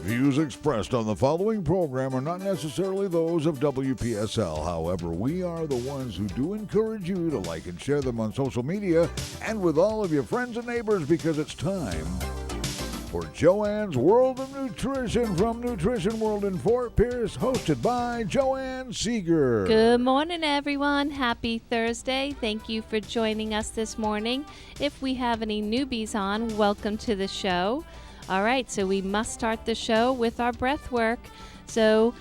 Views expressed on the following program are not necessarily those of WPSL. However, we are the ones who do encourage you to like and share them on social media and with all of your friends and neighbors, because it's time for Joanne's World of Nutrition from Nutrition World in Fort Pierce, hosted by Joanne Seeger. Good morning, everyone. Happy Thursday. Thank you for joining us this morning. If we have any newbies on, welcome to the show. All right, so we must start the show with our breath work. So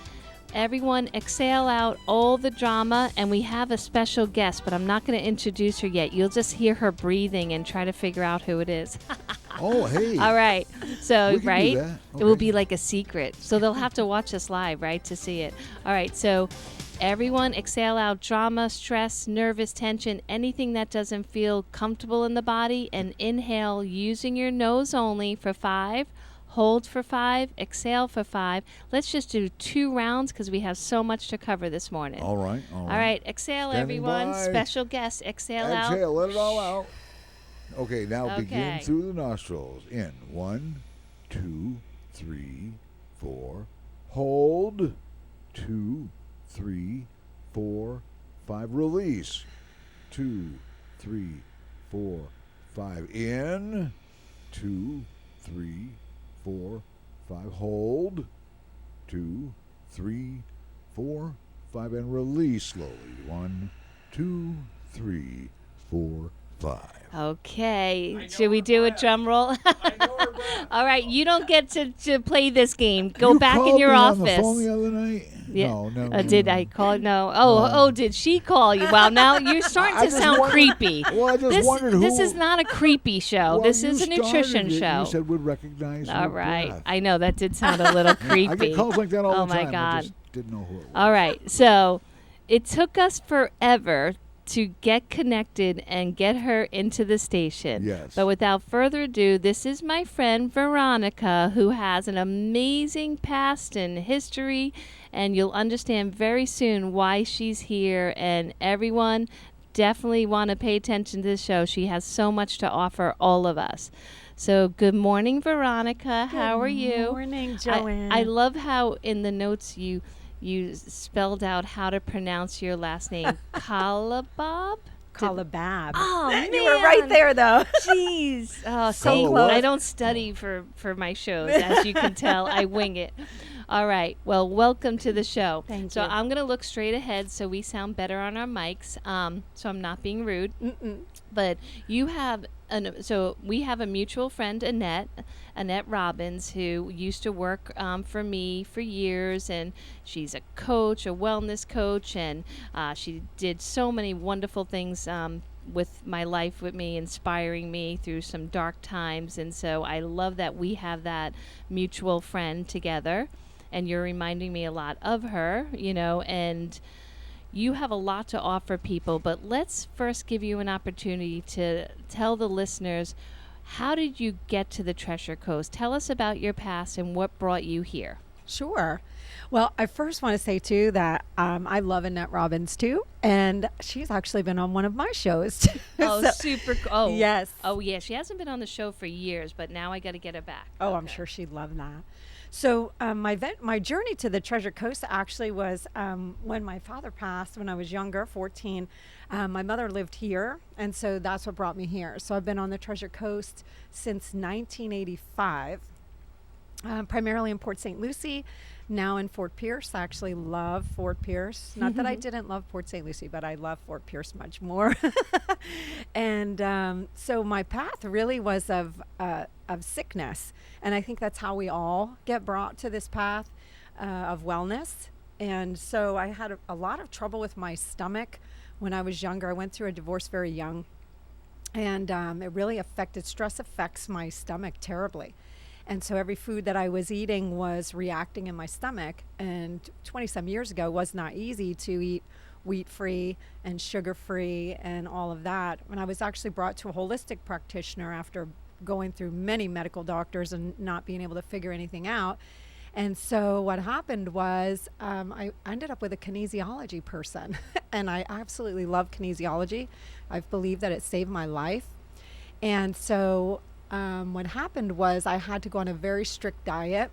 everyone exhale out all the drama, and we have a special guest, but I'm not going to introduce her yet. You'll just hear her breathing and try to figure out who it is. Oh, hey. All right. So, right? Okay. It will be like a secret. So they'll have to watch us live, right, to see it. All right. So everyone exhale out drama, stress, nervous tension, anything that doesn't feel comfortable in the body, and inhale using your nose only for 5. Hold for 5. Exhale for 5. Let's just do 2 rounds because we have so much to cover this morning. All right. All right. Exhale, Standing everyone. by. Special guest. Exhale out. Exhale, let it all out. Okay, now Okay. begin through the nostrils. In 1, 2, 3, 4. Hold. 2, 3, 4, 5. Release. 2, 3, 4, 5. In. 2, 3, 4, 5. Hold. 2, 3, 4, 5. And release slowly. 1, 2, 3, 4, 5. Okay. Should we do a drum roll? All right. You don't get to play this game. Go back in your office. You called me on the phone the other night? Yeah. No. Did I call? No. Oh, did she call you? Well, now you're starting to sound creepy. Well, I just wondered who. This is not a creepy show. Well, this you is a nutrition started it. show. You said would recognize All your right. breath. I know that did sound a little creepy. I get calls like that all the time. Oh my God. I just didn't know who it was. All right. So it took us forever to get connected and get her into the station. Yes. But without further ado, this is my friend Veronica, who has an amazing past and history, and you'll understand very soon why she's here. And everyone definitely want to pay attention to this show. She has so much to offer all of us. So good morning, Veronica. How are you? Good morning, Joanne. I love how in the notes you spelled out how to pronounce your last name. Kolibab? Kolibab. Oh, man. You were right there, though. Jeez. Oh, So see, close. I don't study for my shows. As you can tell, I wing it. All right. Well, welcome to the show. Thank so you. I'm going to look straight ahead so we sound better on our mics. So I'm not being rude. Mm-mm. But you have so we have a mutual friend, Annette Robbins, who used to work for me for years, and she's a coach, a wellness coach, and she did so many wonderful things with my life with me, inspiring me through some dark times. And so I love that we have that mutual friend together, and you're reminding me a lot of her, and you have a lot to offer people, but let's first give you an opportunity to tell the listeners, how did you get to the Treasure Coast? Tell us about your past and what brought you here. Sure. Well, I first want to say, too, that I love Annette Robbins, too. And she's actually been on one of my shows, too. Oh, So- super. Oh, Yes. Oh, yeah. She hasn't been on the show for years, but now I got to get her back. Oh, I'm sure she'd love that. So my journey to the Treasure Coast actually was when my father passed when I was younger, 14. My mother lived here, and so that's what brought me here. So I've been on the Treasure Coast since 1985, primarily in Port St. Lucie, now in Fort Pierce. I actually love Fort Pierce. Not that I didn't love Port St. Lucie, but I love Fort Pierce much more. And so my path really was of sickness. And I think that's how we all get brought to this path of wellness. And so I had a lot of trouble with my stomach when I was younger. I went through a divorce very young. And it really affected, stress affects my stomach terribly. And so every food that I was eating was reacting in my stomach. And 20-some years ago, it was not easy to eat wheat-free and sugar-free and all of that. When I was actually brought to a holistic practitioner after going through many medical doctors and not being able to figure anything out. And so what happened was I ended up with a kinesiology person. And I absolutely love kinesiology. I believe that it saved my life. And so what happened was I had to go on a very strict diet.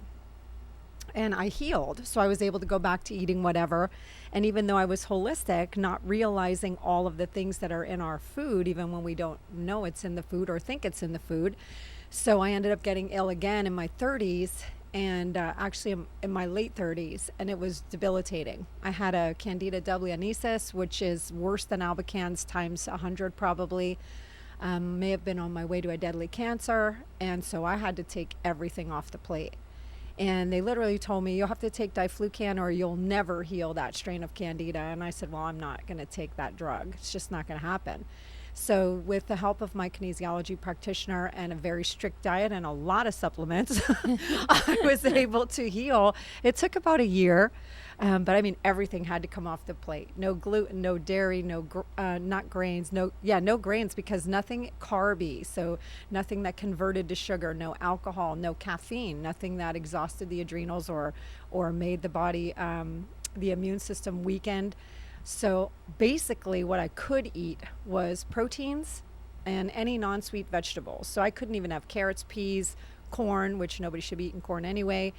and I healed. So I was able to go back to eating whatever. And even though I was holistic, not realizing all of the things that are in our food, even when we don't know it's in the food or think it's in the food. So I ended up getting ill again in my 30s, and actually in my late 30s, and it was debilitating. I had a Candida double-anesis, which is worse than albicans times 100 probably. May have been on my way to a deadly cancer, and so I had to take everything off the plate. And they literally told me, you'll have to take diflucan or you'll never heal that strain of Candida. And I said, well, I'm not going to take that drug. It's just not going to happen. So with the help of my kinesiology practitioner and a very strict diet and a lot of supplements, I was able to heal. It took about a year, but I mean, everything had to come off the plate. No gluten, no dairy, not grains, no grains, because nothing carby, so nothing that converted to sugar, no alcohol, no caffeine, nothing that exhausted the adrenals or made the body, the immune system weakened. So basically what I could eat was proteins and any non-sweet vegetables. So I couldn't even have carrots, peas, corn, which nobody should be eating corn anyway.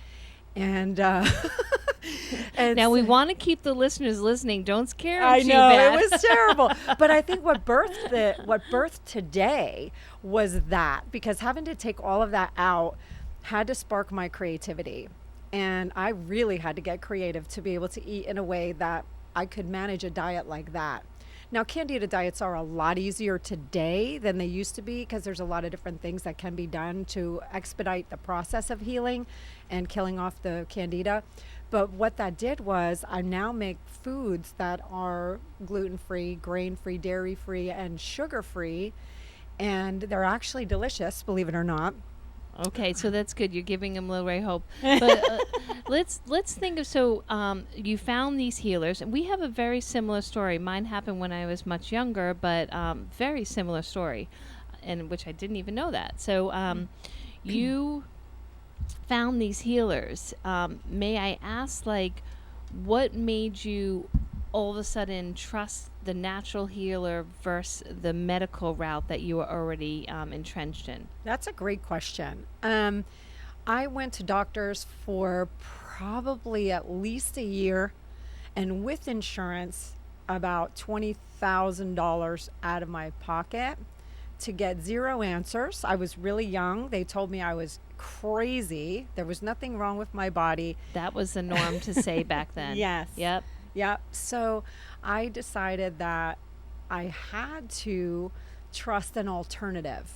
And, and now we want to keep the listeners listening. Don't scare them I too know, bad. it was terrible. But I think what birthed today was that, because having to take all of that out had to spark my creativity. And I really had to get creative to be able to eat in a way that I could manage a diet like that. Now, Candida diets are a lot easier today than they used to be, because there's a lot of different things that can be done to expedite the process of healing and killing off the Candida. But what that did was I now make foods that are gluten-free, grain-free, dairy-free, and sugar-free, and they're actually delicious, believe it or not. Okay, so that's good. You're giving them a little ray of hope. But let's think of, you found these healers, and we have a very similar story. Mine happened when I was much younger, but very similar story, and which I didn't even know that. So you found these healers. May I ask, what made you all of a sudden trust the natural healer versus the medical route that you were already entrenched in? That's a great question. I went to doctors for probably at least a year, and with insurance, about $20,000 out of my pocket to get zero answers. I was really young. They told me I was crazy. There was nothing wrong with my body. That was the norm to say back then. Yes. Yep. Yep. So I decided that I had to trust an alternative,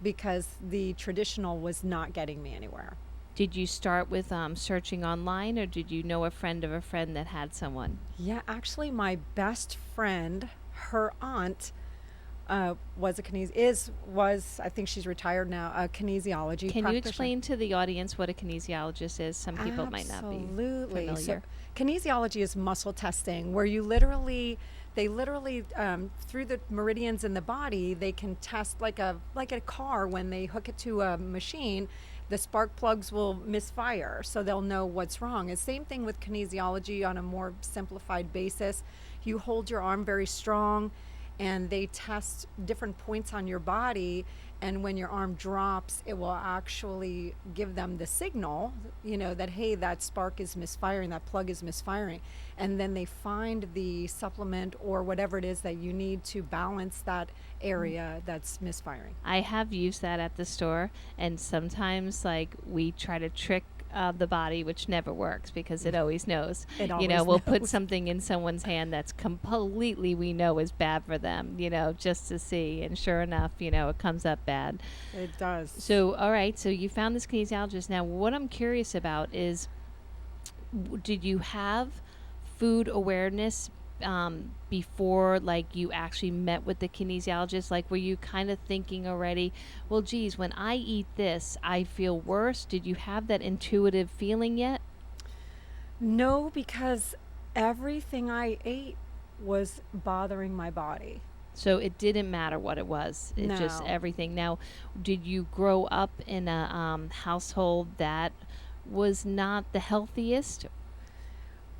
because the traditional was not getting me anywhere. Did you start with searching online, or did you know a friend of a friend that had someone? Yeah, actually my best friend, her aunt, was I think she's retired now, a kinesiology Can practitioner. you explain to the audience what a kinesiologist is? Some people might not be familiar. So kinesiology is muscle testing, where they literally through the meridians in the body, they can test like a car. When they hook it to a machine, the spark plugs will misfire, so they'll know what's wrong. It's the same thing with kinesiology on a more simplified basis. You hold your arm very strong, and they test different points on your body, and when your arm drops, it will actually give them the signal, that, hey, that spark is misfiring, that plug is misfiring. And then they find the supplement or whatever it is that you need to balance that area that's misfiring. I have used that at the store, and sometimes we try to trick the body, which never works because it always knows. It always we'll knows. put something in someone's hand that's completely, we know, is bad for them, just to see. And sure enough, it comes up bad. It does. So, all right. So you found this kinesiologist. Now, what I'm curious about is, did you have food awareness before you actually met with the kinesiologist? Were you kind of thinking already, well, geez, when I eat this, I feel worse? Did you have that intuitive feeling yet? No, because everything I ate was bothering my body. So it didn't matter what it was. It just everything. Now, did you grow up in a household that was not the healthiest?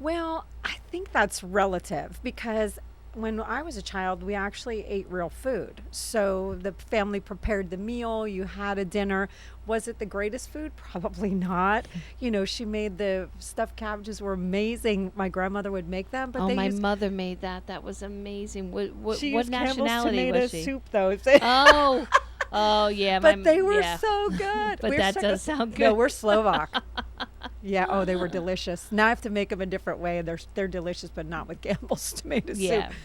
Well, I think that's relative, because when I was a child, we actually ate real food. So the family prepared the meal, you had a dinner. Was it the greatest food? Probably not. You know, she made the stuffed cabbages were amazing. My grandmother would make them, but Oh, they my used, mother made that. That was amazing. What she what used Campbell's nationality tomato was she? soup though. Oh, oh yeah. But they were yeah. so good. But We're that so does sound good. No, we're Slovak. Yeah. Oh, they were delicious. Now I have to make them a different way. They're delicious, but not with Campbell's tomato Yeah. soup.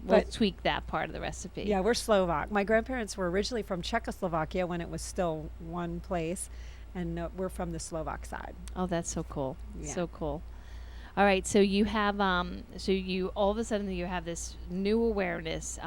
We'll But- tweak that part of the recipe. Yeah, we're Slovak. My grandparents were originally from Czechoslovakia when it was still one place, and we're from the Slovak side. Oh, that's so cool. Yeah. So cool. All right, so you have so you all of a sudden you have this new awareness.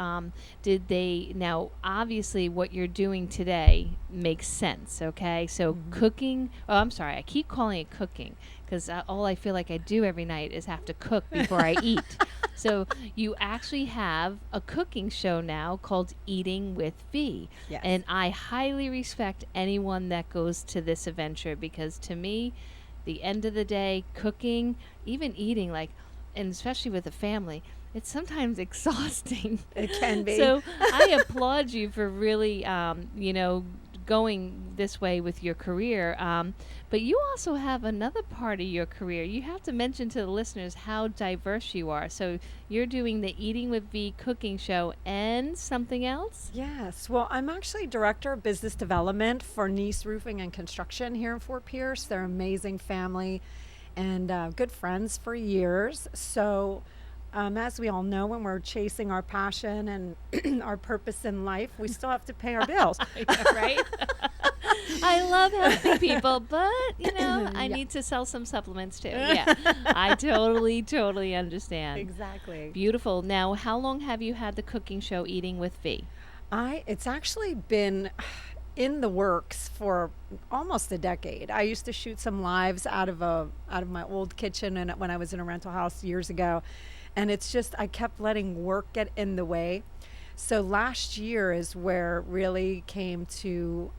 Did they now? Obviously, what you're doing today makes sense. Okay, so cooking. Oh, I'm sorry, I keep calling it cooking because all I feel like I do every night is have to cook before I eat. So you actually have a cooking show now called Eating with V. Yes. And I highly respect anyone that goes to this adventure because to me, the end of the day, cooking, even eating, like, and especially with a family, it's sometimes exhausting. It can be. So I applaud you for really, going this way with your career. But you also have another part of your career. You have to mention to the listeners how diverse you are. So you're doing the Eating with V cooking show and something else? Yes. Well, I'm actually director of business development for Nice Roofing and Construction here in Fort Pierce. They're an amazing family and good friends for years. So as we all know, when we're chasing our passion and our purpose in life, we still have to pay our bills. Yeah, right? I love helping people, but, I Yeah. need to sell some supplements too. Yeah, I totally understand. Exactly. Beautiful. Now, how long have you had the cooking show Eating with V? It's actually been in the works for almost a decade. I used to shoot some lives out of my old kitchen and when I was in a rental house years ago. And it's just, I kept letting work get in the way. So last year is where it really came to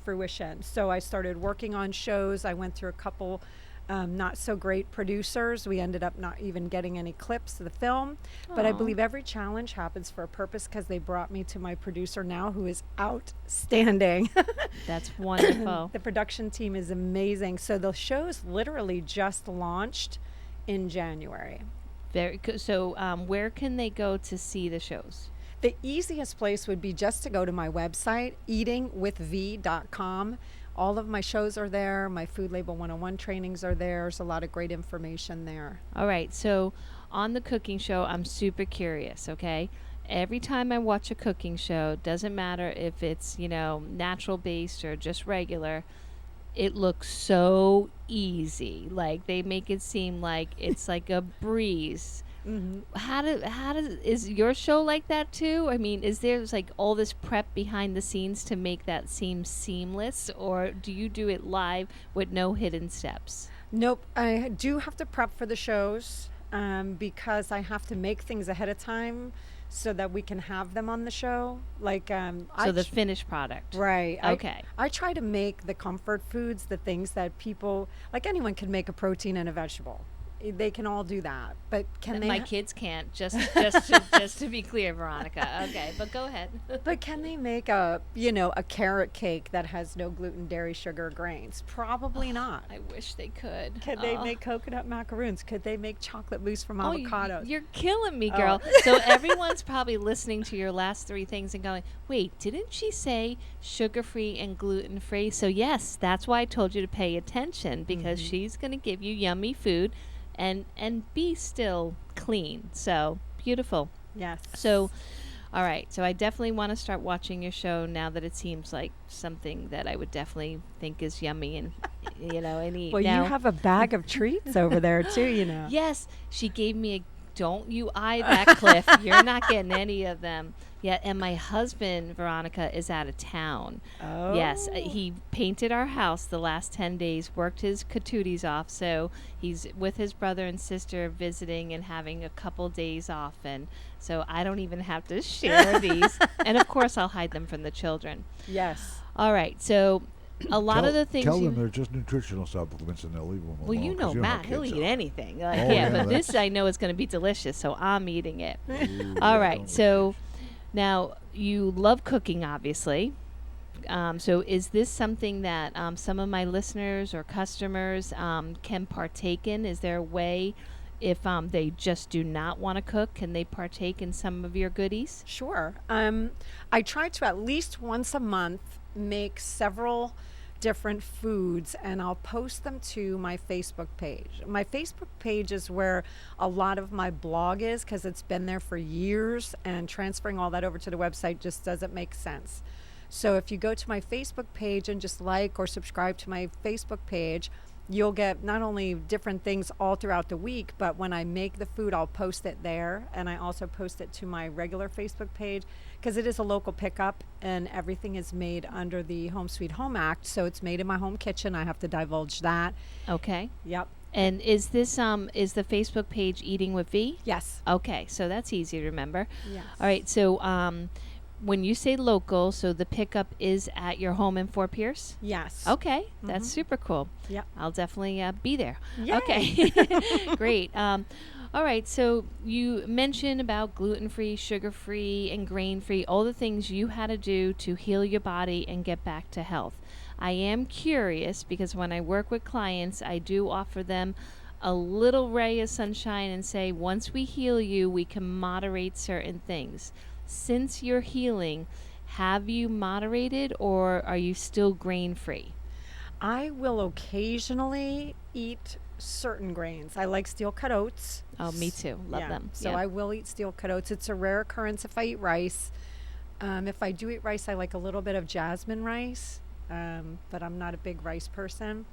fruition. So I started working on shows. I went through a couple not so great producers. We ended up not even getting any clips of the film. But I Aw. believe every challenge happens for a purpose because they brought me to my producer now who is outstanding. That's wonderful. The production team is amazing. So the show's literally just launched in January. Very good. So, where can they go to see the shows? The easiest place would be just to go to my website, eatingwithv.com. All of my shows are there. My Food Label 101 trainings are there. There's a lot of great information there. All right. So, on the cooking show, I'm super curious, okay? Every time I watch a cooking show, doesn't matter if it's, natural based or just regular, it looks so easy. Like they make it seem like it's like a breeze. Mm-hmm. Is your show like that too? I mean, is there like all this prep behind the scenes to make that seem seamless, or do you do it live with no hidden steps? Nope. I do have to prep for the shows because I have to make things ahead of time so that we can have them on the show. Like So the finished product. Right. Okay. I try to make the comfort foods, the things that people, like anyone can make a protein and a vegetable. They can all do that. But can they? My kids can't. Just to be clear, Veronica. Okay, but go ahead. But can they make a carrot cake that has no gluten, dairy, sugar, or grains? Probably not. I wish they could. Could they make coconut macaroons? Could they make chocolate mousse from Oh, avocados? you're killing me, girl. So everyone's probably listening to your last three things and going, wait, didn't she say sugar-free and gluten-free? So yes, that's why I told you to pay attention because she's going to give you yummy food and be still clean. So beautiful. Yes. So, all right. So I definitely want to start watching your show now that it seems like something that I would definitely think is yummy and, and eat. Well, Now, you have a bag of treats over there too, yes, she gave me a. Don't you eye that, Cliff. You're not getting any of them. Yeah, and my husband, Veronica, is out of town. Oh. Yes, he painted our house the last 10 days, worked his catooties off, so he's with his brother and sister visiting and having a couple days off, and so I don't even have to share these. And, of course, I'll hide them from the children. Yes. All right, so a lot of the things Tell them they're just nutritional supplements and they'll leave them alone. well, you know 'cause Matt, how he'll kids eat are. anything. Like, Oh, yeah, but that's- this I know is going to be delicious, so I'm eating it. Ooh, All yeah, right, don't so now you love cooking, obviously. So is this something that some of my listeners or customers can partake in? Is there a way, if they just do not want to cook, can they partake in some of your goodies? Sure. I try to at least once a month make several different foods, and I'll post them to my Facebook page. My Facebook page is where a lot of my blog is, because it's been there for years, and transferring all that over to the website just doesn't make sense. So if you go to my Facebook page and just like or subscribe to my Facebook page, you'll get not only different things all throughout the week, but when I make the food, I'll post it there. And I also post it to my regular Facebook page, because it is a local pickup and everything is made under the Home Sweet Home Act. So it's made in my home kitchen. I have to divulge that. Okay. Yep. And is this is the Facebook page Eating with V? Yes. Okay, so that's easy to remember. Yes. All right, so when you say local, so the pickup is at your home in Fort Pierce? Yes. Okay, that's super cool. Yep. I'll definitely be there. Yay. Okay, great. All right, so you mentioned about gluten-free, sugar-free, and grain-free, all the things you had to do to heal your body and get back to health. I am curious because when I work with clients, I do offer them a little ray of sunshine and say, once we heal you, we can moderate certain things. Since you're healing, have you moderated or are you still grain-free? I will occasionally eat certain grains. I like steel cut oats. Oh, me too. Love them. So Yep. I will eat steel cut oats. It's a rare occurrence if I eat rice. If I do eat rice, I like a little bit of jasmine rice, but I'm not a big rice person.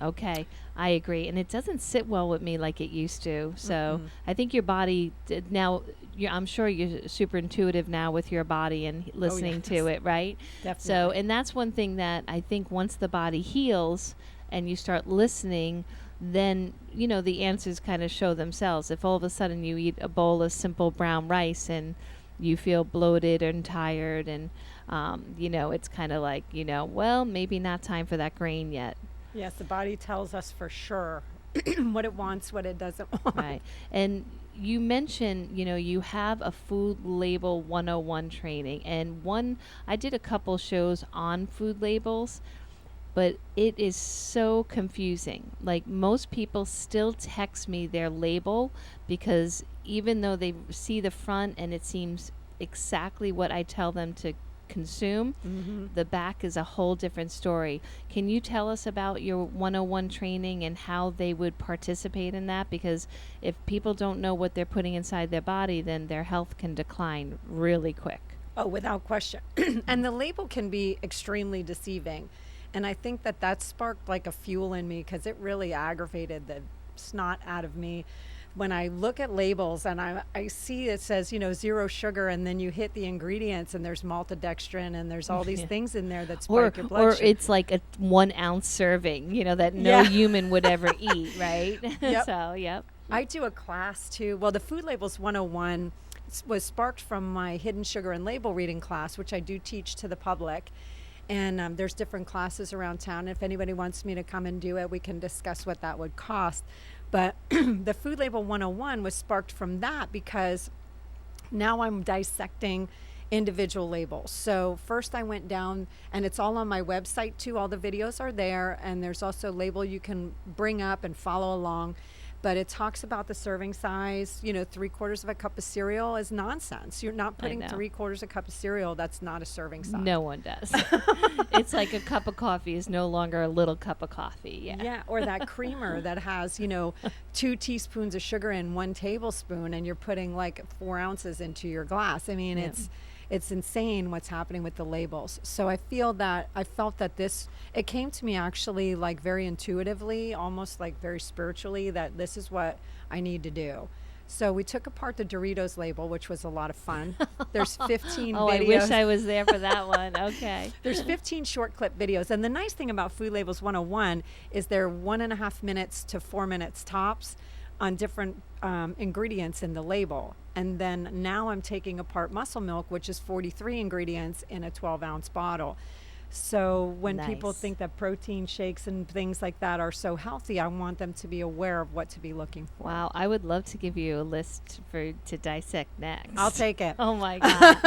Okay, I agree, and it doesn't sit well with me like it used to. So I think your body now. I'm sure you're super intuitive now with your body and listening to yes. it, right? Definitely. So, and that's one thing that I think once the body heals and you start listening, then the answers kind of show themselves. If all of a sudden you eat a bowl of simple brown rice and you feel bloated and tired, and it's kind of like well, maybe not time for that grain yet. Yes, the body tells us for sure what it wants, what it doesn't want. Right. And you mentioned, you have a food label 101 training, and I did a couple shows on food labels, but it is so confusing. Like, most people still text me their label because even though they see the front and it seems exactly what I tell them to consume, the back is a whole different story. Can you tell us about your 101 training and how they would participate in that? Because if people don't know what they're putting inside their body, then their health can decline really quick. Oh, without question. And the label can be extremely deceiving. And I think that sparked like a fuel in me, because it really aggravated the snot out of me. When I look at labels and I see it says, 0 sugar, and then you hit the ingredients and there's maltodextrin and there's all these things in there that spike your blood Or sugar. it's like a 1 ounce serving, that no human would ever eat, right? Yep. So, yep. I do a class too. Well, the Food Labels 101 was sparked from my hidden sugar and label reading class, which I do teach to the public. And there's different classes around town. If anybody wants me to come and do it, we can discuss what that would cost. But the Food Label 101 was sparked from that, because now I'm dissecting individual labels. So first I went down, and it's all on my website too. All the videos are there, and there's also a label you can bring up and follow along. But it talks about the serving size. 3/4 of a cup of cereal is nonsense. You're not putting 3/4 a cup of cereal. That's not a serving size. No one does. It's like a cup of coffee is no longer a little cup of coffee. Yeah. Yeah, or that creamer that has, 2 teaspoons of sugar in 1 tablespoon, and you're putting like 4 ounces into your glass. I mean, it's insane what's happening with the labels. So I felt that it came to me actually like very intuitively, almost like very spiritually, that this is what I need to do. So we took apart the Doritos label, which was a lot of fun. There's 15 videos. I wish I was there for that one. Okay. There's 15 short clip videos. And the nice thing about Food Labels 101 is they're 1.5 minutes to 4 minutes tops on different ingredients in the label. And then now I'm taking apart muscle milk, which is 43 ingredients in a 12-ounce bottle. So when people Nice. think that protein shakes and things like that are so healthy, I want them to be aware of what to be looking for. Wow, I would love to give you a list to dissect next. I'll take it. Oh my God.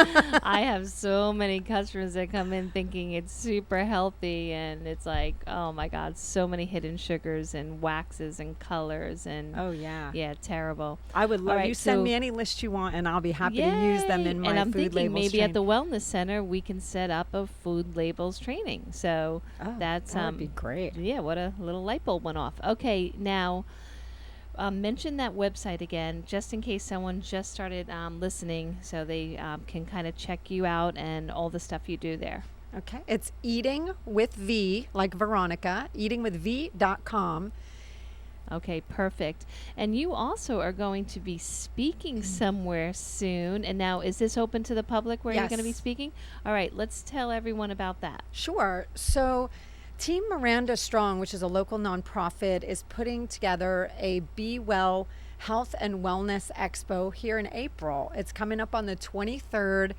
I have so many customers that come in thinking it's super healthy, and it's like, oh my God, so many hidden sugars and waxes and colors and Oh, yeah. yeah, terrible. I would love right, you send so- me any list you want, and I'll be happy to use them in Yay! my And I'm food thinking labels maybe at the training. wellness center we can set up a food labels training. So Oh, that's that would be great. yeah, what a little light bulb went off. Okay, now mention that website again, just in case someone just started listening, so they can kind of check you out and all the stuff you do there. Okay. It's eating with V, like Veronica, eatingwithv.com. Okay, perfect. And you also are going to be speaking somewhere soon. And now, is this open to the public where you're going to be Yes. speaking? All right, let's tell everyone about that. Sure. So, Team Miranda Strong, which is a local nonprofit, is putting together a Be Well Health and Wellness Expo here in April. It's coming up on the 23rd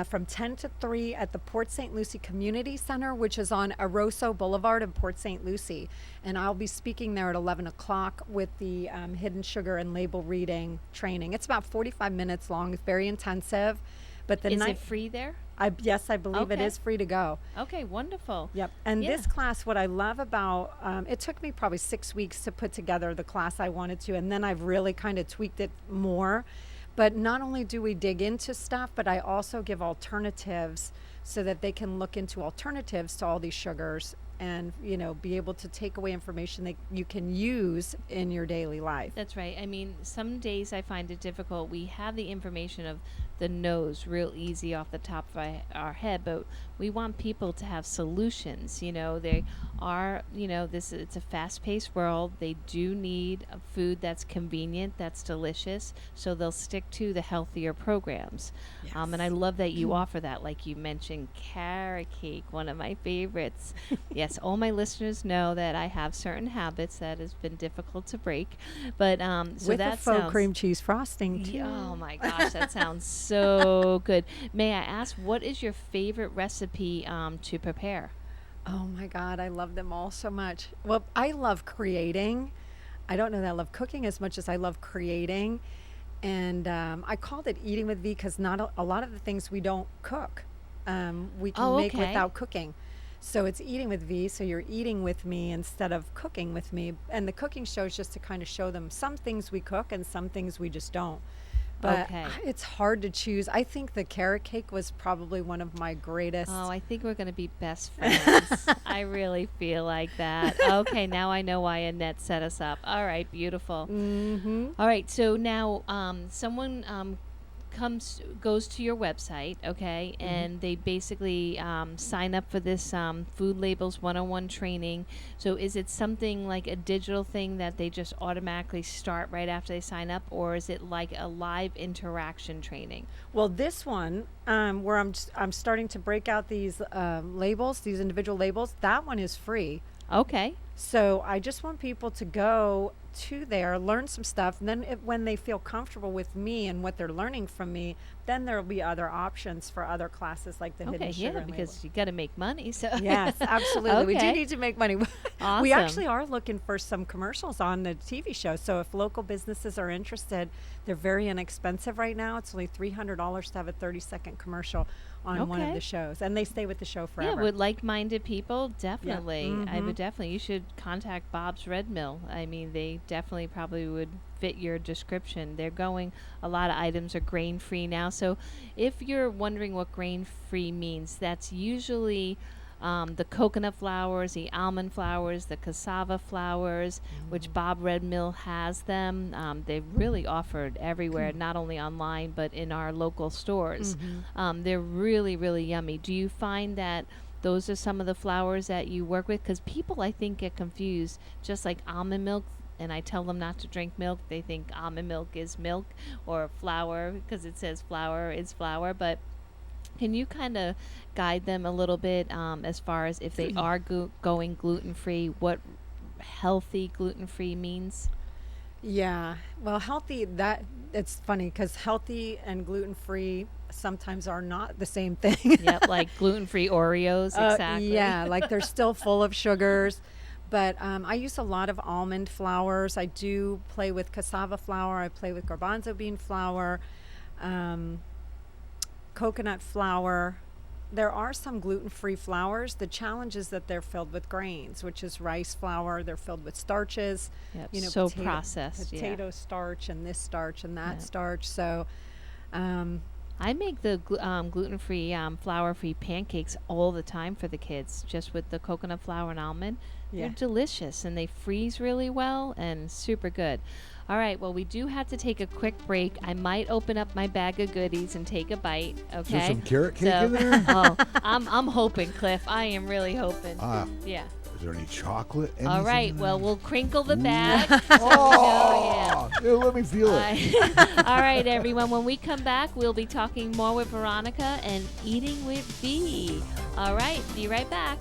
from 10 to 3 at the Port St. Lucie Community Center, which is on Aroso Boulevard in Port St. Lucie. And I'll be speaking there at 11 o'clock with the hidden sugar and label reading training. It's about 45 minutes long. It's very intensive. But the Is night, it free there? yes, I believe it Okay. is free to go. Okay, wonderful. Yep. And Yeah. this class, what I love about, it took me probably 6 weeks to put together the class I wanted to, and then I've really kind of tweaked it more. But not only do we dig into stuff, but I also give alternatives so that they can look into alternatives to all these sugars and, you know, be able to take away information that you can use in your daily life. That's right. I mean, some days I find it difficult. We have the information of the nose real easy off the top of our head, but we want people to have solutions. You know, they are, you know, it's a fast-paced world. They do need a food that's convenient, that's delicious, so they'll stick to the healthier programs. And I love that you offer that. Like you mentioned, carrot cake, one of my favorites. Yes, all my listeners know that I have certain habits that has been difficult to break, but so With that a faux sounds cream cheese frosting, too. oh my gosh, that sounds so good. May I ask, what is your favorite recipe to prepare? Oh my God, I love them all so much. Well, I love creating. I don't know that I love cooking as much as I love creating. And I called it Eating with V because not a lot of the things we don't cook, we can Oh, make okay. without cooking. So it's Eating with V, so you're eating with me instead of cooking with me. And the cooking show is just to kind of show them some things we cook and some things we just don't. But Okay. it's hard to choose. I think the carrot cake was probably one of my greatest. Oh, I think we're going to be best friends. I really feel like that. Okay, now I know why Annette set us up. All right, beautiful. Mm-hmm. All right, so now someone goes to your website, okay, and they basically sign up for this Food Labels 101 training. So is it something like a digital thing that they just automatically start right after they sign up, or is it like a live interaction training? Well, this one, where I'm starting to break out these labels, these individual labels, that one is free. Okay. So I just want people to go to there, learn some stuff, and then when they feel comfortable with me and what they're learning from me, then there'll be other options for other classes like the Okay, hidden sugar yeah, and because you got to make money. So yes, absolutely. We do Okay. need to make money. We Awesome. actually are looking for some commercials on the TV show. So if local businesses are interested, they're very inexpensive right now. It's only $300 to have a 30-second commercial on one of Okay. the shows, and they stay with the show Yeah, forever. with like-minded people, definitely. I Mhm. would definitely. You should contact Bob's Red Mill. I mean, they definitely probably would fit your description. They're going. A lot of items are grain-free now. So, if you're wondering what grain-free means, that's usually the coconut flours, the almond flours, the cassava flours, which Bob Red Mill has them. They've really offered everywhere, not only online but in our local stores. They're really, really yummy. Do you find that those are some of the flours that you work with? Because people, I think, get confused, just like almond milk. And I tell them not to drink milk. They think almond milk is milk, or flour because it says flour is flour. But can you kind of guide them a little bit as far as if they are going gluten-free, what healthy gluten-free means? Yeah. Well, healthy, that it's funny because healthy and gluten-free sometimes are not the same thing. Yep, like gluten-free Oreos, exactly. Yeah, like they're still full of sugars. But I use a lot of almond flours. I do play with cassava flour. I play with garbanzo bean flour, coconut flour. There are some gluten-free flours. The challenge is that they're filled with grains, which is rice flour. They're filled with starches. Yep, You know, so processed. potato starch and this starch and that starch. So I make the gluten-free, flour-free pancakes all the time for the kids, just with the coconut flour and almond. Yeah. They're delicious, and they freeze really well and super good. All right, well, we do have to take a quick break. I might open up my bag of goodies and take a bite, okay? Is there some carrot cake in there? Oh, I'm hoping, Cliff. I am really hoping. Yeah. Is there any chocolate? All right, well, we'll crinkle the bag. Oh, yeah, let me feel it. All right, everyone. When we come back, we'll be talking more with Veronica and eating with V. All right, be right back.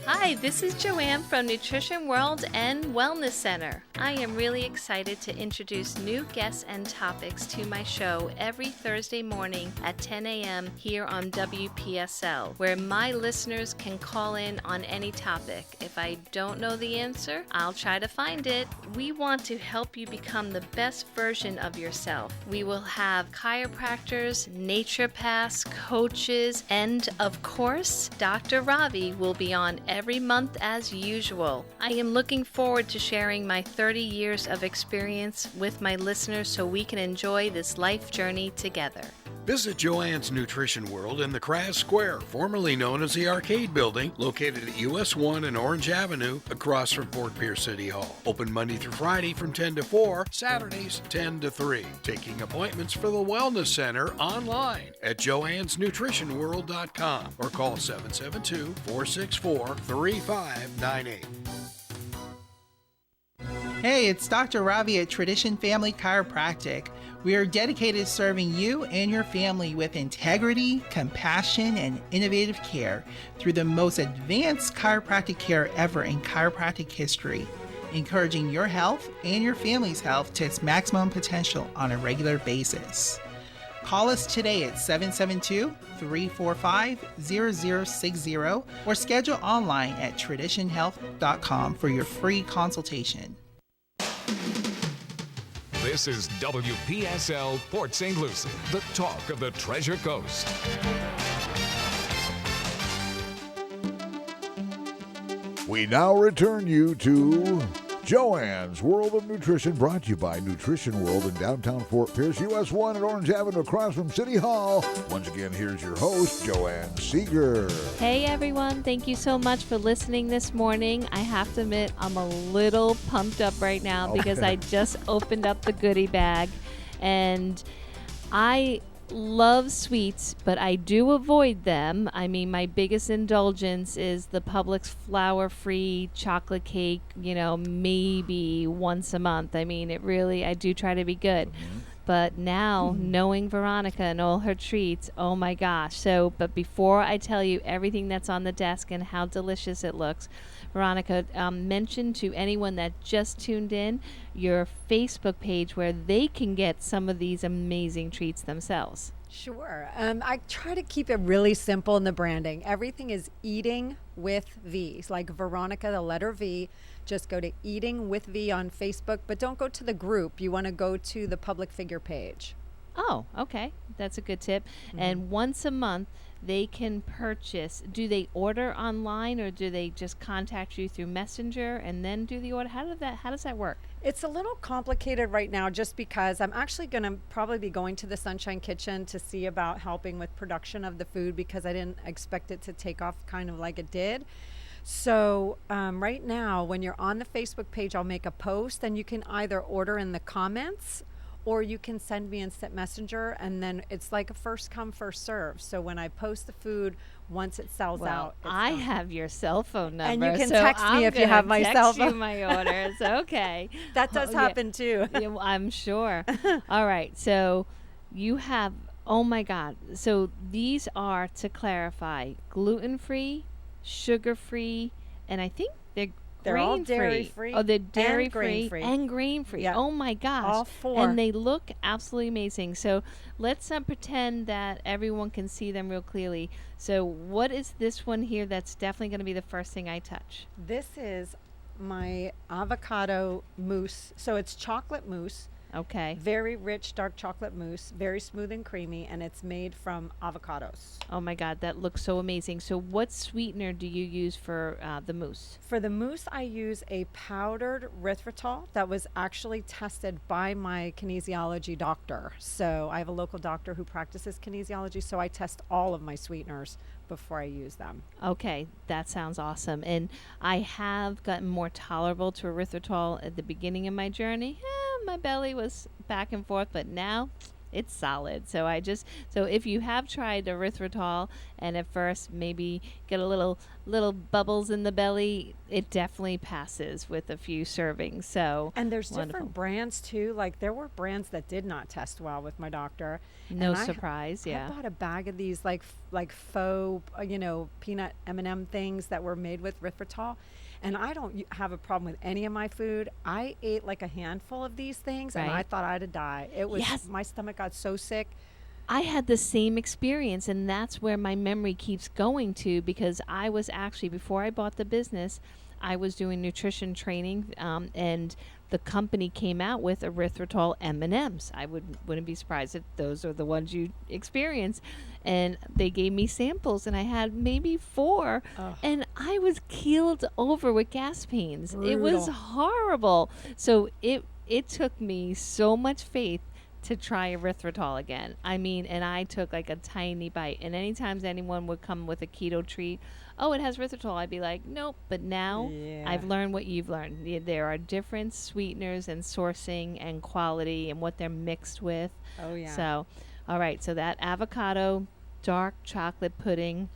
Hi, this is Joanne from Nutrition World and Wellness Center. I am really excited to introduce new guests and topics to my show every Thursday morning at 10 a.m. here on WPSL, where my listeners can call in on any topic. If I don't know the answer, I'll try to find it. We want to help you become the best version of yourself. We will have chiropractors, naturopaths, coaches, and of course, Dr. Ravi will be on every month as usual. I am looking forward to sharing my 30 years of experience with my listeners so we can enjoy this life journey together. Visit Joanne's Nutrition World in the Kras Square, formerly known as the Arcade Building, located at US 1 and Orange Avenue, across from Fort Pierce City Hall. Open Monday through Friday from 10 to 4, Saturdays 10 to 3. Taking appointments for the Wellness Center online at joannesnutritionworld.com or call 772-464-3598. Hey, it's Dr. Ravi at Tradition Family Chiropractic. We are dedicated to serving you and your family with integrity, compassion, and innovative care through the most advanced chiropractic care ever in chiropractic history, encouraging your health and your family's health to its maximum potential on a regular basis. Call us today at 772-345-0060 or schedule online at traditionhealth.com for your free consultation. This is WPSL Port St. Lucie, the talk of the Treasure Coast. We now return you to Joanne's World of Nutrition, brought to you by Nutrition World in downtown Fort Pierce, US 1 at Orange Avenue across from City Hall. Once again, here's your host, Joanne Seeger. Hey everyone, thank you so much for listening this morning. I have to admit, I'm a little pumped up right now because I just opened up the goodie bag, and I love sweets, but I do avoid them. I mean, my biggest indulgence is the Publix flour-free chocolate cake, maybe once a month. I mean, I do try to be good. But now, knowing Veronica and all her treats, oh my gosh. But before I tell you everything that's on the desk and how delicious it looks, Veronica, mention to anyone that just tuned in your Facebook page where they can get some of these amazing treats themselves. Sure. I try to keep it really simple in the branding. Everything is Eating with V. It's like Veronica, the letter V. Just go to Eating with V on Facebook, but don't go to the group. You want to go to the public figure page. Oh, okay. That's a good tip. And once a month, they can purchase. Do they order online, or do they just contact you through Messenger and then do the order? How does that work? It's a little complicated right now just because I'm actually going to probably be going to the Sunshine Kitchen to see about helping with production of the food, because I didn't expect it to take off kind of like it did. So right now, when you're on the Facebook page, I'll make a post, and you can either order in the comments, or you can send me instant messenger, and then it's like a first come, first serve. So when I post the food, once it sells out, I have your cell phone number, and you can so text me I'm if you have my text cell you phone. my orders. Okay, That does happen too. Yeah, well, I'm sure. All right, so you have. Oh my God! So these are, to clarify, gluten-free, sugar-free, and I think they're They're all grain-free. dairy-free Oh, they're and dairy-free grain-free. and grain-free. Yeah. Oh, my gosh. All four. And they look absolutely amazing. So let's pretend that everyone can see them real clearly. So what is this one here that's definitely going to be the first thing I touch? This is my avocado mousse. So it's chocolate mousse. Okay. Very rich dark chocolate mousse, very smooth and creamy, and it's made from avocados. Oh, my God. That looks so amazing. So what sweetener do you use for the mousse? For the mousse, I use a powdered erythritol that was actually tested by my kinesiology doctor. So I have a local doctor who practices kinesiology, so I test all of my sweeteners before I use them. Okay, that sounds awesome. And I have gotten more tolerable to erythritol at the beginning of my journey. My belly was back and forth, but now it's solid. So if you have tried erythritol and at first maybe get a little bubbles in the belly, it definitely passes with a few servings. So And there's wonderful. different brands too. Like there were brands that did not test well with my doctor. No And surprise, yeah. I bought a bag of these like faux, peanut M&M things that were made with erythritol. And I don't have a problem with any of my food. I ate like a handful of these things and Right. I thought I'd die. It was, Yes. my stomach got so sick. I had the same experience, and that's where my memory keeps going to, because I was actually, before I bought the business, I was doing nutrition training, and the company came out with erythritol M&Ms. I wouldn't be surprised if those are the ones you experience. And they gave me samples, and I had maybe 4, and I was keeled over with gas pains. It was Brutal. horrible. So it took me so much faith to try erythritol again. I mean, and I took like a tiny bite. And anytime anyone would come with a keto treat, oh, it has erythritol, I'd be like, nope. But now Yeah. I've learned what you've learned. There are different sweeteners and sourcing and quality and what they're mixed with. Oh, yeah. So, all right. So that avocado dark chocolate pudding.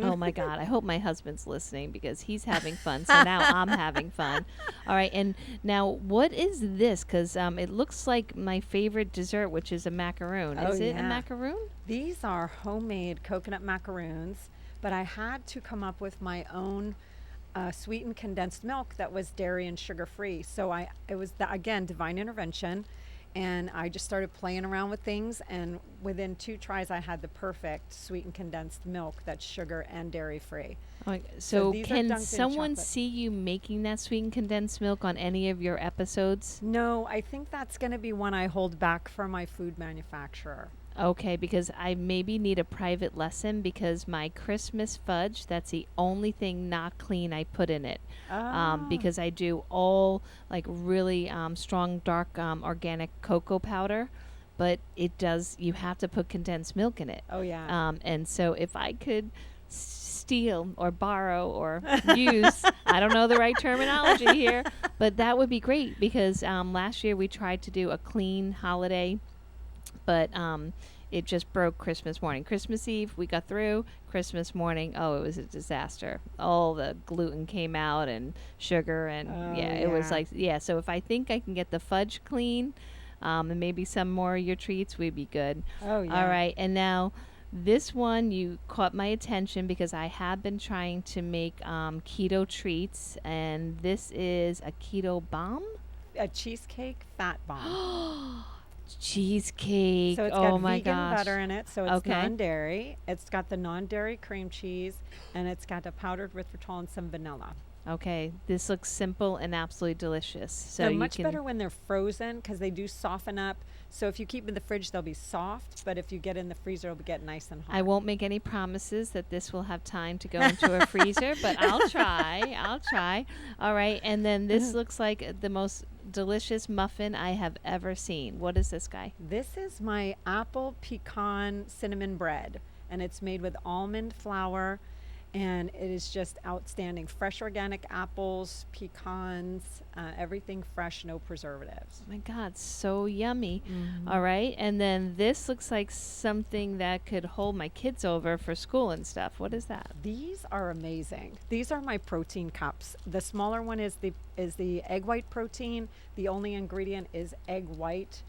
Oh my God. I hope my husband's listening because he's having fun. So now I'm having fun. All right. And now what is this? Because it looks like my favorite dessert, which is a macaroon. Oh, Is it a yeah. macaroon? These are homemade coconut macaroons, but I had to come up with my own sweetened condensed milk that was dairy and sugar free. So it was, again, divine intervention. And I just started playing around with things, and within 2 tries, I had the perfect sweetened condensed milk that's sugar and dairy free. So these are can dunked in someone chocolate. see you making that sweetened condensed milk on any of your episodes? No, I think that's going to be one I hold back for my food manufacturer. Okay, because I maybe need a private lesson, because my Christmas fudge, that's the only thing not clean I put in it. Because I do all like really strong dark organic cocoa powder, but you have to put condensed milk in it. Oh, yeah. And so if I could steal or borrow or use, I don't know the right terminology here, but that would be great, because last year we tried to do a clean holiday, but it just broke Christmas morning. Christmas Eve, we got through. Christmas morning, oh, it was a disaster. All the gluten came out and sugar, and it was like, so if I think I can get the fudge clean, and maybe some more of your treats, we'd be good. Oh, yeah. All right, and now this one, you caught my attention because I have been trying to make keto treats, and this is a keto bomb? A cheesecake fat bomb. Cheesecake. So it's oh got my vegan gosh. butter in it, so it's Okay. non-dairy. It's got the non-dairy cream cheese, and it's got a powdered erythritol and some vanilla. Okay, this looks simple and absolutely delicious. So They're you much can, better when they're frozen because they do soften up. So if you keep them in the fridge, they'll be soft, but if you get in the freezer, it'll get nice and hot. I won't make any promises that this will have time to go into a freezer, but I'll try. I'll try. All right, and then this looks like the most delicious muffin I have ever seen. What is this guy? This is my apple pecan cinnamon bread, and it's made with almond flour, and it is just outstanding. Fresh organic apples, pecans, everything fresh, no preservatives. Oh my God, so yummy. All right, and then this looks like something that could hold my kids over for school and stuff. What is that? These are amazing. These are my protein cups. The smaller one is the egg white protein. The only ingredient is egg white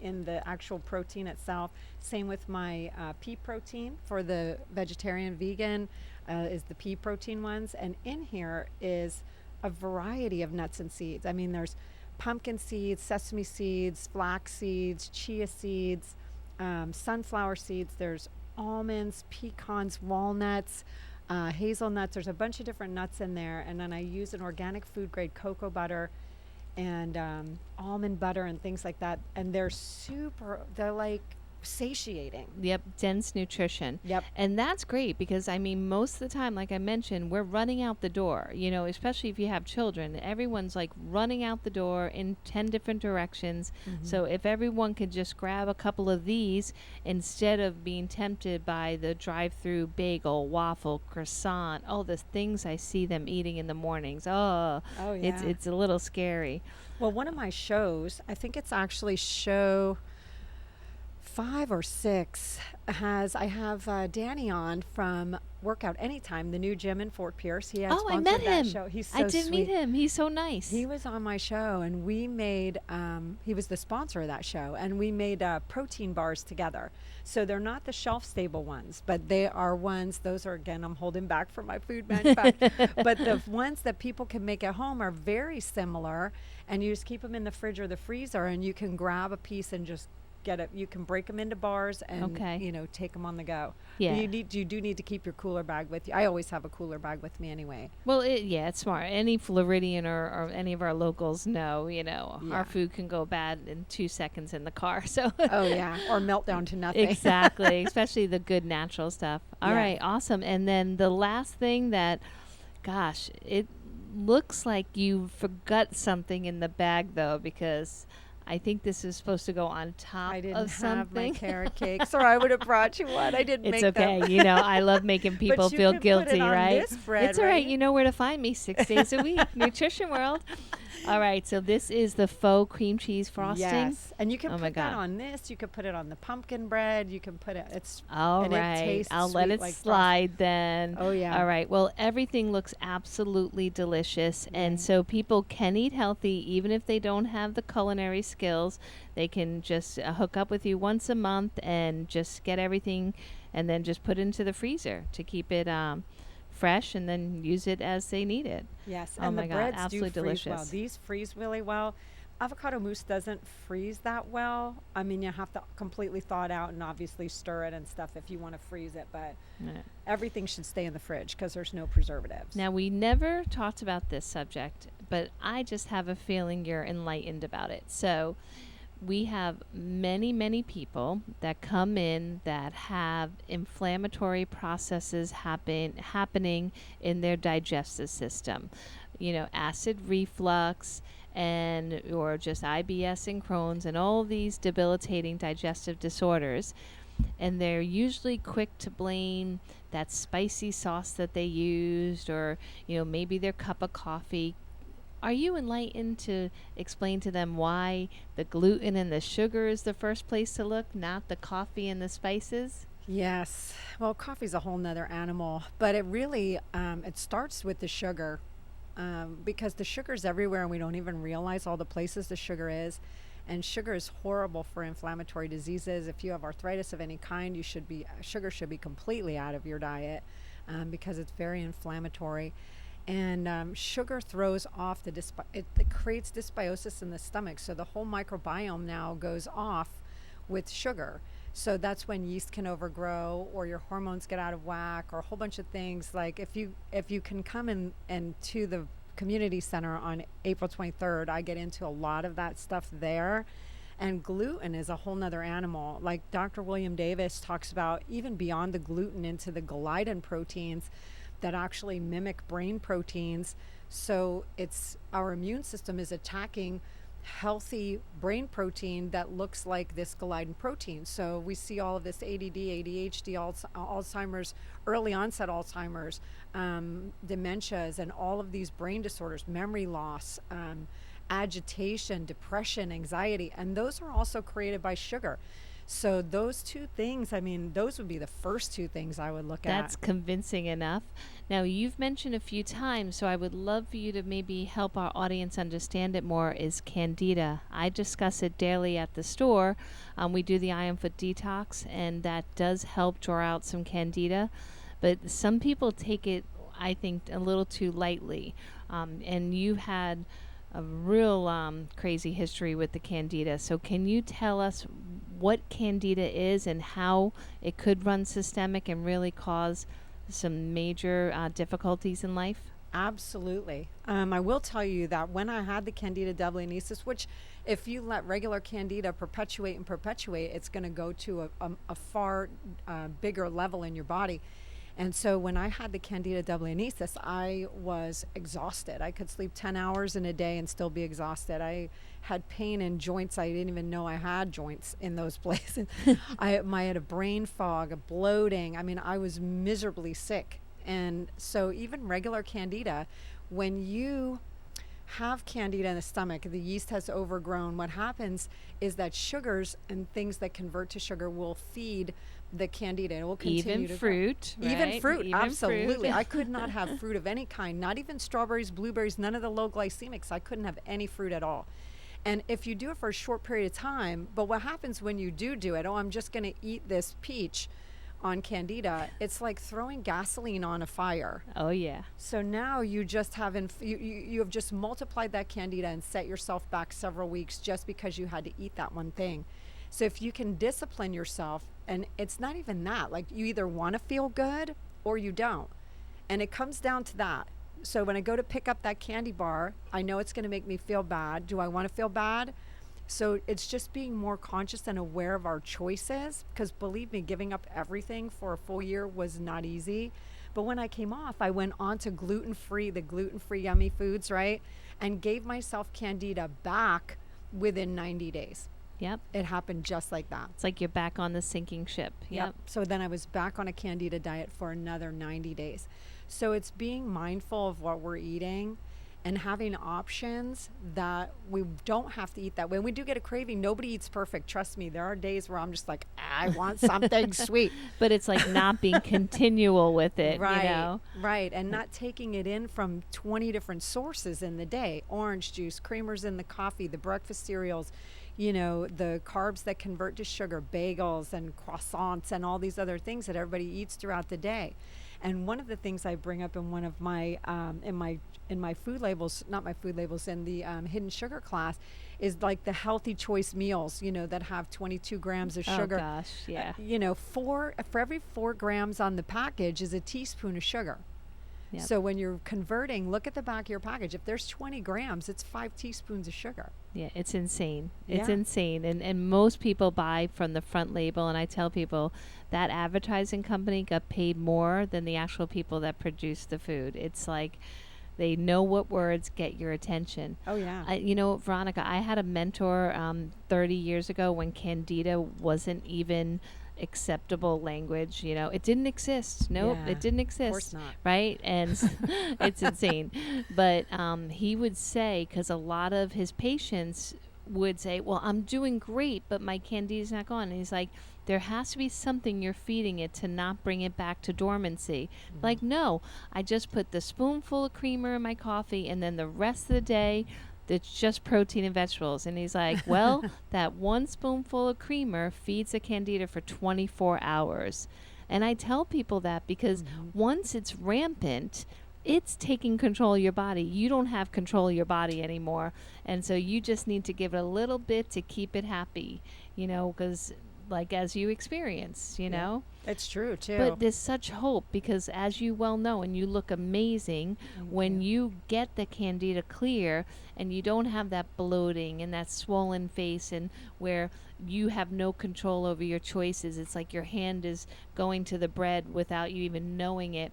in the actual protein itself. Same with my pea protein for the vegetarian vegan is the pea protein ones. And in here is a variety of nuts and seeds. I mean, there's pumpkin seeds, sesame seeds, flax seeds, chia seeds, sunflower seeds. There's almonds, pecans, walnuts, hazelnuts. There's a bunch of different nuts in there. And then I use an organic food grade cocoa butter and almond butter and things like that. And they're like satiating. Yep, dense nutrition. Yep. And that's great because, I mean, most of the time, like I mentioned, we're running out the door, you know, especially if you have children. Everyone's like running out the door in 10 different directions. So if everyone could just grab a couple of these instead of being tempted by the drive-through bagel, waffle, croissant, all the things I see them eating in the mornings. Oh, yeah. It's a little scary. Well, one of my shows, I think it's actually show 5 or 6, I have Danny on from Workout Anytime, the new gym in Fort Pierce. He has I met him. Show. He's so I did sweet. meet him. He's so nice. He was on my show, and we made, he was the sponsor of that show, and we made protein bars together. So they're not the shelf-stable ones, but they are ones, those are, again, I'm holding back for my food manufacturer, but the ones that people can make at home are very similar, and you just keep them in the fridge or the freezer, and you can grab a piece and just get it. You can break them into bars and you know, take them on the go. Yeah. But you do need to keep your cooler bag with you. I always have a cooler bag with me anyway. Well, it's smart. Any Floridian or any of our locals know, you know, our food can go bad in 2 seconds in the car. So oh yeah, or melt down to nothing. Exactly, especially the good natural stuff. All right, awesome. And then the last thing that, gosh, it looks like you forgot something in the bag though, because I think this is supposed to go on top of something. I didn't have my carrot cakes, or I would have brought you one. I didn't make them. It's okay. You know, I love making people feel guilty, put it on right? This bread, it's all right. You know where to find me 6 days a week. Nutrition World. All right. So this is the faux cream cheese frosting. Yes. And you can put that on this. You can put it on the pumpkin bread. You can put it. It's all right. I'll let it slide then. Oh, yeah. All right. Well, everything looks absolutely delicious. And so people can eat healthy even if they don't have the culinary skills. They can just hook up with you once a month and just get everything and then just put it into the freezer to keep it fresh and then use it as they need it. Yes. Oh and my the God, breads absolutely do delicious. freeze well. These freeze really well. Avocado mousse doesn't freeze that well. I mean, you have to completely thaw it out and obviously stir it and stuff if you want to freeze it, but everything should stay in the fridge because there's no preservatives. Now, we never talked about this subject, but I just have a feeling you're enlightened about it. So we have many, many people that come in that have inflammatory processes happening in their digestive system. You know, acid reflux and or just IBS and Crohn's and all these debilitating digestive disorders. And they're usually quick to blame that spicy sauce that they used or, you know, maybe their cup of coffee. Are you enlightened to explain to them why the gluten and the sugar is the first place to look, not the coffee and the spices? Yes. Well, coffee's a whole nother animal, but it really, it starts with the sugar because the sugar's everywhere and we don't even realize all the places the sugar is. And sugar is horrible for inflammatory diseases. If you have arthritis of any kind, sugar should be completely out of your diet because it's very inflammatory. And sugar throws off it creates dysbiosis in the stomach. So the whole microbiome now goes off with sugar. So that's when yeast can overgrow or your hormones get out of whack or a whole bunch of things. Like if you can come in and to the community center on April 23rd, I get into a lot of that stuff there. And gluten is a whole nother animal. Like Dr. William Davis talks about even beyond the gluten into the gliadin proteins that actually mimic brain proteins. So it's our immune system is attacking healthy brain protein that looks like this gliadin protein. So we see all of this ADD, ADHD, Alzheimer's, early onset Alzheimer's, dementias, and all of these brain disorders, memory loss, agitation, depression, anxiety, and those are also created by sugar. So those two things, I mean, those would be the first two things I would look at. That's convincing enough. Now, you've mentioned a few times, so I would love for you to maybe help our audience understand it more, is Candida. I discuss it daily at the store. We do the Iron Foot Detox, and that does help draw out some Candida. But some people take it, I think a little too lightly. And you've had a real crazy history with the Candida. So can you tell us what Candida is and how it could run systemic and really cause some major difficulties in life? Absolutely. I will tell you that when I had the Candida double-anesis, which if you let regular Candida perpetuate, it's going to go to a far bigger level in your body. And so when I had the Candida double-anesis, I was exhausted. I could sleep 10 hours in a day and still be exhausted. I had pain in joints. I didn't even know I had joints in those places. I had a brain fog, a bloating. I mean, I was miserably sick. And so even regular Candida, when you have Candida in the stomach, the yeast has overgrown, what happens is that sugars and things that convert to sugar will feed the Candida. It will continue even fruit, grow. Right? Even fruit, even absolutely. Fruit. I could not have fruit of any kind, not even strawberries, blueberries, none of the low glycemics. I couldn't have any fruit at all. And if you do it for a short period of time, but what happens when you do it, I'm just going to eat this peach on Candida, it's like throwing gasoline on a fire. Oh yeah. So now you just haven't you have just multiplied that Candida and set yourself back several weeks just because you had to eat that one thing. So if you can discipline yourself, and it's not even that, like you either want to feel good or you don't, and it comes down to that. So when I go to pick up that candy bar, I know it's going to make me feel bad. Do I want to feel bad? So it's just being more conscious and aware of our choices, because believe me, giving up everything for a full year was not easy. But when I came off, I went on to gluten-free, the gluten-free yummy foods, right? And gave myself Candida back within 90 days. Yep. It happened just like that. It's like you're back on the sinking ship. Yep. So then I was back on a Candida diet for another 90 days. So it's being mindful of what we're eating and having options that we don't have to eat that way. When we do get a craving, nobody eats perfect. Trust me, there are days where I'm just like, I want something sweet. But it's like not being continual with it, right, you know? Right, and not taking it in from 20 different sources in the day. Orange juice, creamers in the coffee, the breakfast cereals, you know, the carbs that convert to sugar, bagels and croissants and all these other things that everybody eats throughout the day. And one of the things I bring up in one of my in my food labels, not my food labels, in the hidden sugar class, is like the healthy choice meals, you know, that have 22 grams of sugar. Oh gosh, yeah. You know, for every 4 grams on the package is a teaspoon of sugar. Yep. So when you're converting, look at the back of your package. If there's 20 grams, it's 5 teaspoons of sugar. Yeah, it's insane. It's Yeah. insane. And most people buy from the front label, and I tell people that advertising company got paid more than the actual people that produced the food. It's like they know what words get your attention. Oh, yeah. You know, Veronica, I had a mentor 30 years ago when Candida wasn't even acceptable language. You know, it didn't exist. Nope, Yeah, it didn't exist. Of course not. Right? And it's insane. But he would say, because a lot of his patients would say, well, I'm doing great, but my Candida's not gone. And he's like, there has to be something you're feeding it to not bring it back to dormancy. Like, no, I just put the spoonful of creamer in my coffee, and then the rest of the day, it's just protein and vegetables. And he's like, well, that one spoonful of creamer feeds the Candida for 24 hours. And I tell people that because once it's rampant, it's taking control of your body. You don't have control of your body anymore. And so you just need to give it a little bit to keep it happy, you know, because like as you experience, you know. It's true, too. But there's such hope because, as you well know, and you look amazing when you get the Candida clear and you don't have that bloating and that swollen face and where you have no control over your choices. It's like your hand is going to the bread without you even knowing it.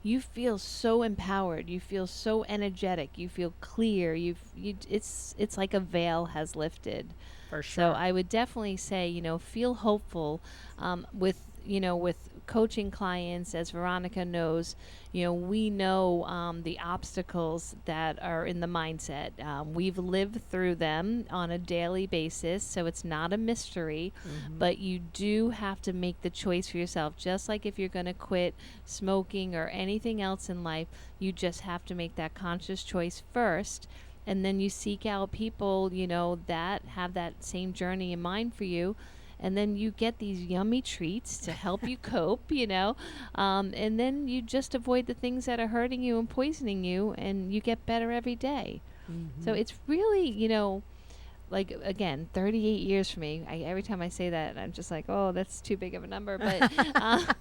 You feel so empowered. You feel so energetic. You feel clear. It's like a veil has lifted. For sure. So I would definitely say, you know, feel hopeful with coaching clients. As Veronica knows, you know, we know the obstacles that are in the mindset. We've lived through them on a daily basis, so it's not a mystery, but you do have to make the choice for yourself. Just like if you're going to quit smoking or anything else in life, you just have to make that conscious choice first. And then you seek out people, you know, that have that same journey in mind for you. and then you get these yummy treats to help you cope, and then you just avoid the things that are hurting you and poisoning you, and you get better every day. So it's really, like, again, 38 years for me. Every time I say that, I'm just like, oh, that's too big of a number. But,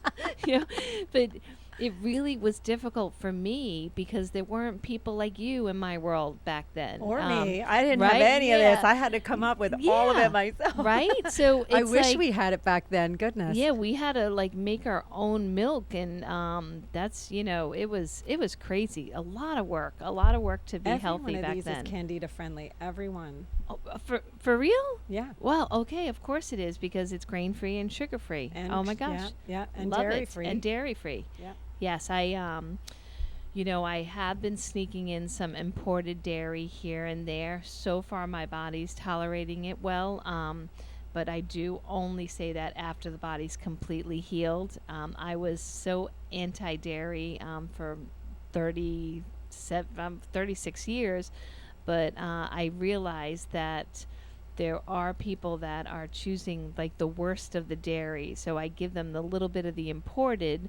but it really was difficult for me because there weren't people like you in my world back then. Or me. I didn't right? have any of Yeah. this. I had to come up with all of it myself. Right? So it's I wish like, we had it back then. Goodness. yeah, we had to like make our own milk, and that's it was crazy. A lot of work to be healthy one of back these then. is Candida friendly. Everyone. Oh, for real? Yeah. Well, okay, of course it is because it's grain free and sugar free. And Oh my gosh. Yeah, and Love dairy it. free. And dairy free. Yeah. Yes, I I have been sneaking in some imported dairy here and there. So far my body's tolerating it well. But I do only say that after the body's completely healed. I was so anti-dairy for 36 years, but I realized that there are people that are choosing like the worst of the dairy, so I give them the little bit of the imported,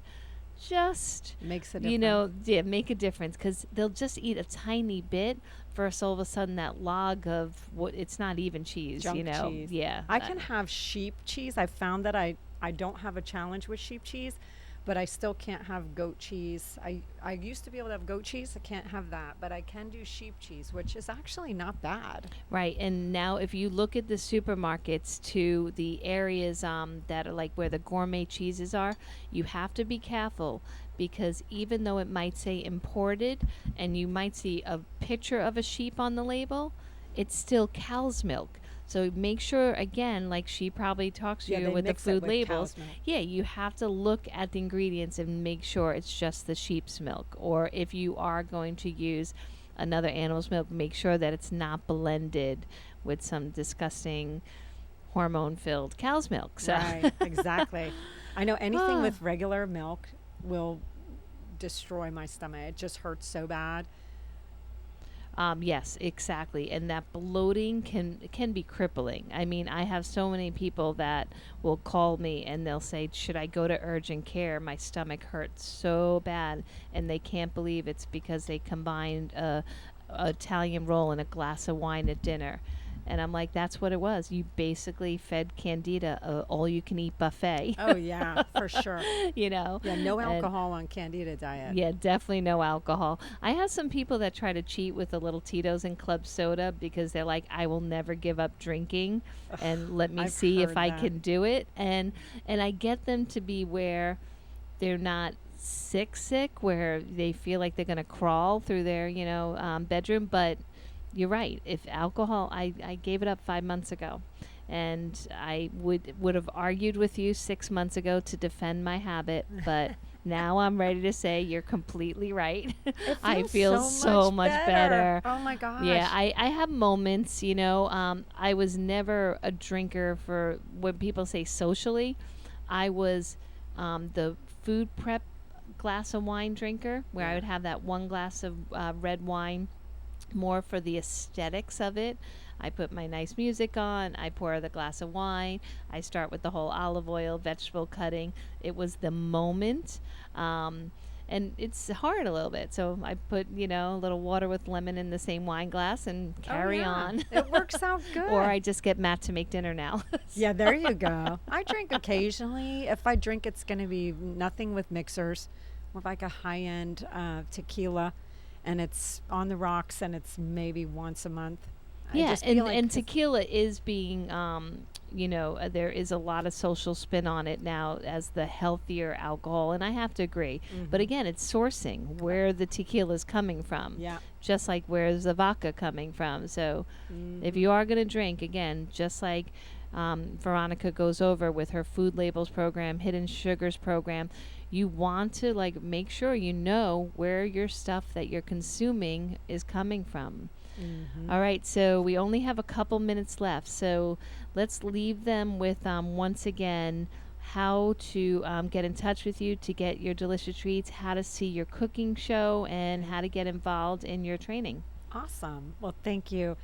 just Makes a difference. make a difference, because they'll just eat a tiny bit versus all of a sudden that log of what it's not even cheese. Junk cheese. Yeah, I can have sheep cheese. I found that I don't have a challenge with sheep cheese, but I still can't have goat cheese. I used to be able to have goat cheese. I can't have that, but I can do sheep cheese, which is actually not bad. right. And now if you look at the supermarkets to the areas that are like where the gourmet cheeses are, you have to be careful, because even though it might say imported and you might see a picture of a sheep on the label, it's still cow's milk. So make sure, again, like she probably talks to Yeah, you they with the mix it food with labels. cow's milk. Yeah, you have to look at the ingredients and make sure it's just the sheep's milk. Or if you are going to use another animal's milk, make sure that it's not blended with some disgusting hormone-filled cow's milk. So Right, exactly. I know anything with regular milk will destroy my stomach. It just hurts so bad. Yes, exactly. And that bloating can be crippling. I mean, I have so many people that will call me and they'll say, should I go to urgent care? My stomach hurts so bad. And they can't believe it's because they combined a Italian roll and a glass of wine at dinner. And I'm like, that's what it was. You basically fed Candida a all-you-can-eat buffet. Oh, yeah, for sure. Yeah, no And- alcohol on Candida diet. Yeah, definitely no alcohol. I have some people that try to cheat with a little Tito's and club soda because they're like, I will never give up drinking, and let me I've see if heard I that. can do it. And I get them to be where they're not sick, where they feel like they're going to crawl through their, bedroom. But you're right. If alcohol, I gave it up 5 months ago. And I would have argued with you 6 months ago to defend my habit, but now I'm ready to say you're completely right. I feel so much better. Oh my gosh. Yeah, I have moments, I was never a drinker for when people say socially. I was the food prep glass of wine drinker, where I would have that one glass of red wine more for the aesthetics of it. I put my nice music on, I pour the glass of wine, I start with the whole olive oil, vegetable cutting. It was the moment. And it's hard a little bit. So I put, a little water with lemon in the same wine glass and carry on. It works out good. Or I just get Matt to make dinner now. Yeah, there you go. I drink occasionally. If I drink, it's going to be nothing with mixers, more like a high-end tequila, and it's on the rocks, and it's maybe once a month. I Yeah, just feel like and it's- tequila is being, there is a lot of social spin on it now as the healthier alcohol, and I have to agree. But again, it's sourcing where the tequila is coming from. Yeah. Just like where's the vodka coming from. So if you are going to drink, again, just like Veronica goes over with her food labels program, hidden sugars program, you want to make sure you know where your stuff that you're consuming is coming from. All right, so we only have a couple minutes left, so let's leave them with once again how to get in touch with you to get your delicious treats, how to see your cooking show, and how to get involved in your training. Awesome. Well, thank you.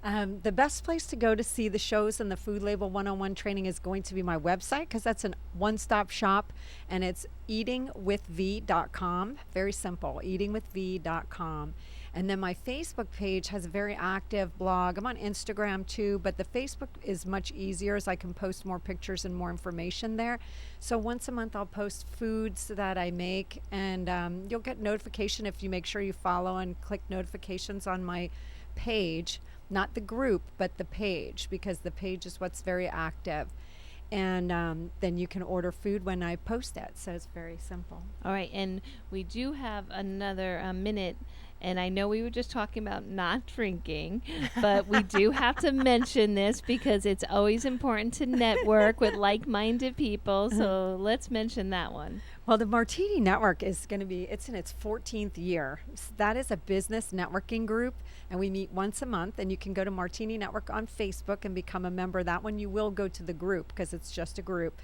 The best place to go to see the shows and the Food Label 101 training is going to be my website, because that's a one-stop shop, and it's eatingwithv.com. Very simple, eatingwithv.com. And then my Facebook page has a very active blog. I'm on Instagram too, but the Facebook is much easier, as I can post more pictures and more information there. So once a month I'll post foods that I make, and you'll get notification if you make sure you follow and click notifications on my page, not the group, but the page, because the page is what's very active. And then you can order food when I post it. So it's very simple. All right, and we do have another minute. And I know we were just talking about not drinking, but we do have to mention this because it's always important to network with like-minded people. So let's mention that one. Well, the Martini Network is going to be, it's in its 14th year. That is a business networking group, and we meet once a month, and you can go to Martini Network on Facebook and become a member. That one you will go to the group because it's just a group.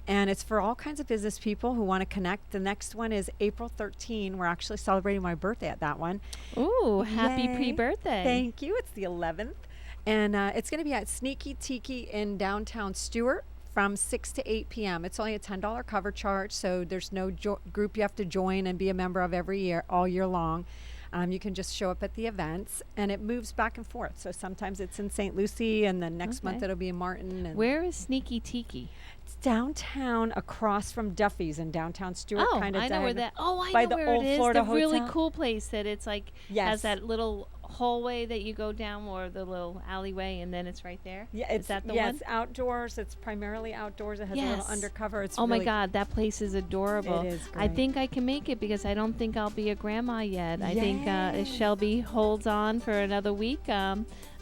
And it's for all kinds of business people who want to connect. The next one is April 13. We're actually celebrating my birthday at that one. Ooh, happy Yay. pre-birthday. Thank you. It's the 11th. And it's going to be at Sneaky Tiki in downtown Stewart from 6 to 8 p.m. It's only a $10 cover charge, so there's no group you have to join and be a member of every year, all year long. You can just show up at the events, and it moves back and forth. So sometimes it's in St. Lucie, and then next month it'll be in Martin. And where is Sneaky Tiki? it's downtown, across from Duffy's in downtown Stewart. Oh, kind of I know where that. Oh, I by know the where old it is. Florida The really Hotel. cool place that it's like Yes. has that little hallway that you go down, or the little alleyway, and then it's right there. Yeah, is that the yeah, one? it's outdoors. It's primarily outdoors. It has a little Yes. undercover. It's Oh my really God, that place is adorable. It is I great. think I can make it because I don't think I'll be a grandma yet. I think if Yay. Shelby holds on for another week,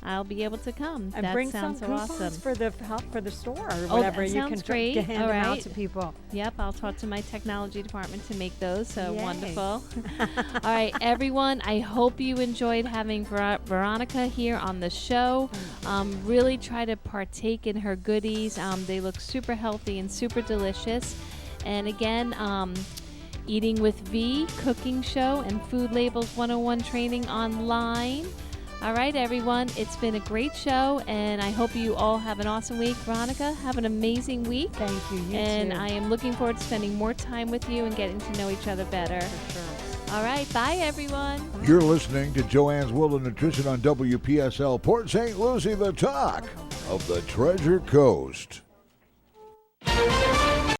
I'll be able to come. And that bring sounds some coupons awesome. for the help for the store or Oh, whatever. that You sounds can great. hand All them out right. to people. Yep, I'll talk to my technology department to make those. So Yay. wonderful. All right, everyone, I hope you enjoyed having Veronica here on the show. Really try to partake in her goodies. They look super healthy and super delicious. And again, Eating with V cooking show and Food Labels 101 training online. All right, everyone, it's been a great show, and I hope you all have an awesome week. Veronica, have an amazing week. Thank you. You And too. I am looking forward to spending more time with you and getting to know each other better. For sure. All right, bye, everyone. You're listening to Joanne's World of Nutrition on WPSL Port St. Lucie, the talk of the Treasure Coast.